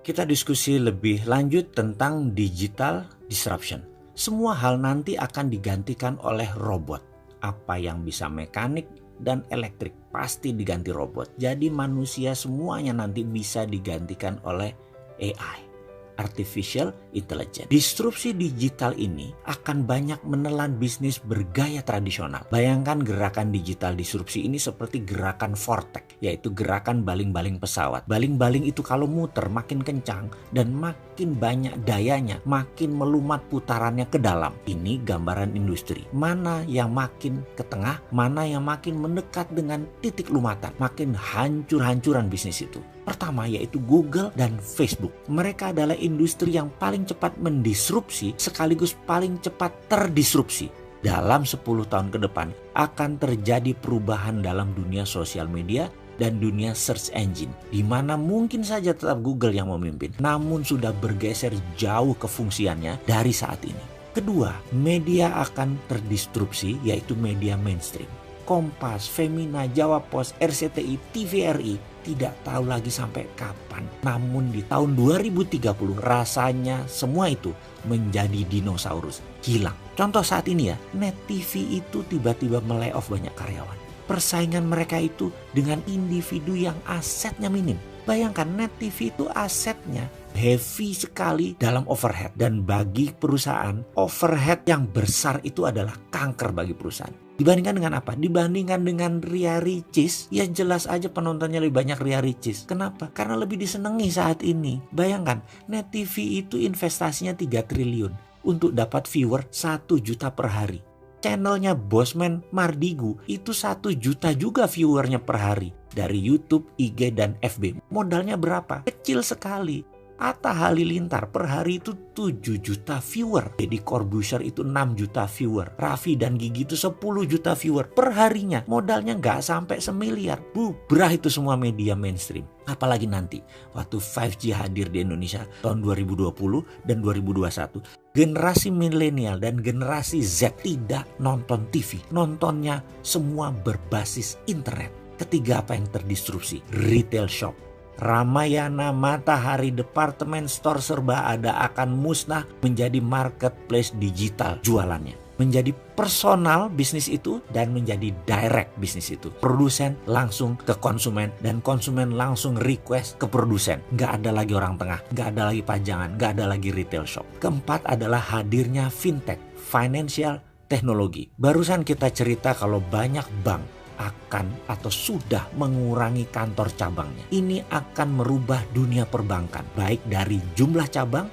Kita diskusi lebih lanjut tentang digital disruption. Semua hal nanti akan digantikan oleh robot. Apa yang bisa mekanik dan elektrik pasti diganti robot. Jadi manusia semuanya nanti bisa digantikan oleh AI. Artificial Intelligence. Disrupsi digital ini akan banyak menelan bisnis bergaya tradisional. Bayangkan gerakan digital disrupsi ini seperti gerakan vortex, yaitu gerakan baling-baling pesawat. Baling-baling itu kalau muter makin kencang dan makin banyak dayanya, makin melumat putarannya ke dalam. Ini gambaran industri. Mana yang makin ke tengah, mana yang makin mendekat dengan titik lumatan, makin hancur-hancuran bisnis itu. Pertama yaitu Google dan Facebook. Mereka adalah industri yang paling cepat mendisrupsi sekaligus paling cepat terdisrupsi. Dalam 10 tahun ke depan akan terjadi perubahan dalam dunia sosial media dan dunia search engine, di mana mungkin saja tetap Google yang memimpin, namun sudah bergeser jauh kefungsiannya dari saat ini. Kedua, media akan terdisrupsi yaitu media mainstream. Kompas, Femina, Jawa Pos, RCTI, TVRI tidak tahu lagi sampai kapan. Namun di tahun 2030 rasanya semua itu menjadi dinosaurus, hilang. Contoh saat ini ya, Net TV itu tiba-tiba melay-off banyak karyawan. Persaingan mereka itu dengan individu yang asetnya minim. Bayangkan Net TV itu asetnya heavy sekali dalam overhead. Dan bagi perusahaan, overhead yang besar itu adalah kanker bagi perusahaan. Dibandingkan dengan apa? Dibandingkan dengan Ria Ricis, ya jelas aja penontonnya lebih banyak Ria Ricis. Kenapa? Karena lebih disenangi saat ini. Bayangkan, Net TV itu investasinya 3 triliun untuk dapat viewer 1 juta per hari. Channelnya Bosman Mardigu itu 1 juta juga viewernya per hari. Dari YouTube, IG, dan FB. Modalnya berapa? Kecil sekali. Atta Halilintar per hari itu 7 juta viewer. Deddy Corbuzier itu 6 juta viewer. Raffi dan Gigi itu 10 juta viewer per harinya. Modalnya nggak sampai semiliar. Bubrah itu semua media mainstream. Apalagi nanti waktu 5G hadir di Indonesia tahun 2020 dan 2021. Generasi milenial dan generasi Z tidak nonton TV. Nontonnya semua berbasis internet. Ketiga, apa yang terdisrupsi? Retail shop. Ramayana, Matahari, departemen store serba ada akan musnah menjadi marketplace digital jualannya. Menjadi personal bisnis itu dan menjadi direct bisnis itu. Produsen langsung ke konsumen dan konsumen langsung request ke produsen. Nggak ada lagi orang tengah, nggak ada lagi pajangan, nggak ada lagi retail shop. Keempat adalah hadirnya fintech, financial technology. Barusan kita cerita kalau banyak bank akan atau sudah mengurangi kantor cabangnya. Ini akan merubah dunia perbankan, baik dari jumlah cabang,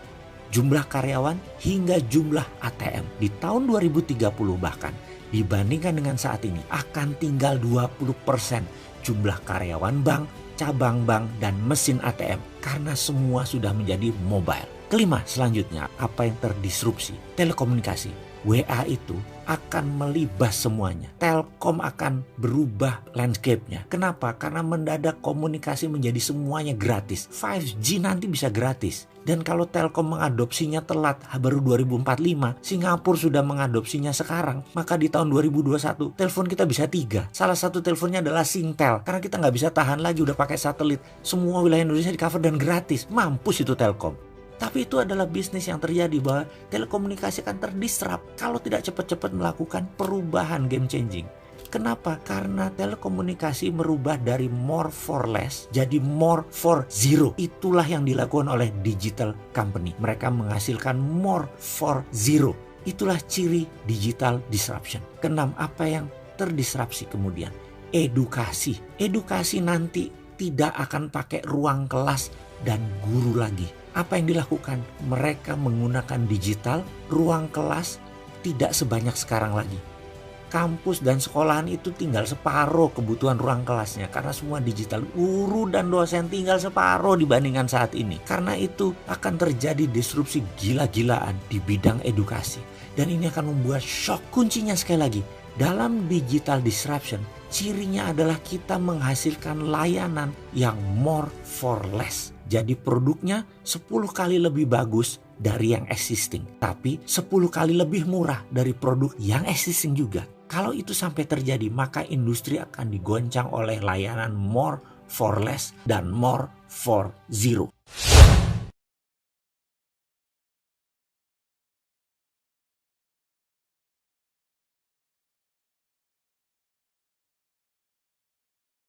jumlah karyawan, hingga jumlah ATM. Di tahun 2030 bahkan, dibandingkan dengan saat ini, akan tinggal 20% jumlah karyawan bank, cabang bank, dan mesin ATM. Karena semua sudah menjadi mobile. Kelima, selanjutnya, apa yang terdisrupsi? Telekomunikasi. WA itu akan melibas semuanya. Telkom akan berubah landscape-nya. Kenapa? Karena mendadak komunikasi menjadi semuanya gratis. 5G nanti bisa gratis. Dan kalau Telkom mengadopsinya telat, baru 2045, Singapura sudah mengadopsinya sekarang, maka di tahun 2021, telepon kita bisa 3. Salah satu teleponnya adalah Singtel. Karena kita nggak bisa tahan lagi, udah pakai satelit. Semua wilayah Indonesia di cover dan gratis. Mampus itu Telkom. Tapi itu adalah bisnis yang terjadi bahwa telekomunikasi akan terdisrupt kalau tidak cepat-cepat melakukan perubahan game changing. Kenapa? Karena telekomunikasi merubah dari more for less jadi more for zero. Itulah yang dilakukan oleh digital company. Mereka menghasilkan more for zero. Itulah ciri digital disruption. Keenam, apa yang terdisrupsi kemudian? Edukasi. Edukasi nanti tidak akan pakai ruang kelas dan guru lagi. Apa yang dilakukan? Mereka menggunakan digital, ruang kelas tidak sebanyak sekarang lagi. Kampus dan sekolahan itu tinggal separuh kebutuhan ruang kelasnya karena semua digital. Guru dan dosen tinggal separuh dibandingkan saat ini. Karena itu akan terjadi disrupsi gila-gilaan di bidang edukasi. Dan ini akan membuat shock. Kuncinya sekali lagi, dalam digital disruption, cirinya adalah kita menghasilkan layanan yang more for less. Jadi produknya 10 kali lebih bagus dari yang existing. Tapi 10 kali lebih murah dari produk yang existing juga. Kalau itu sampai terjadi, maka industri akan digoncang oleh layanan more for less dan more for zero.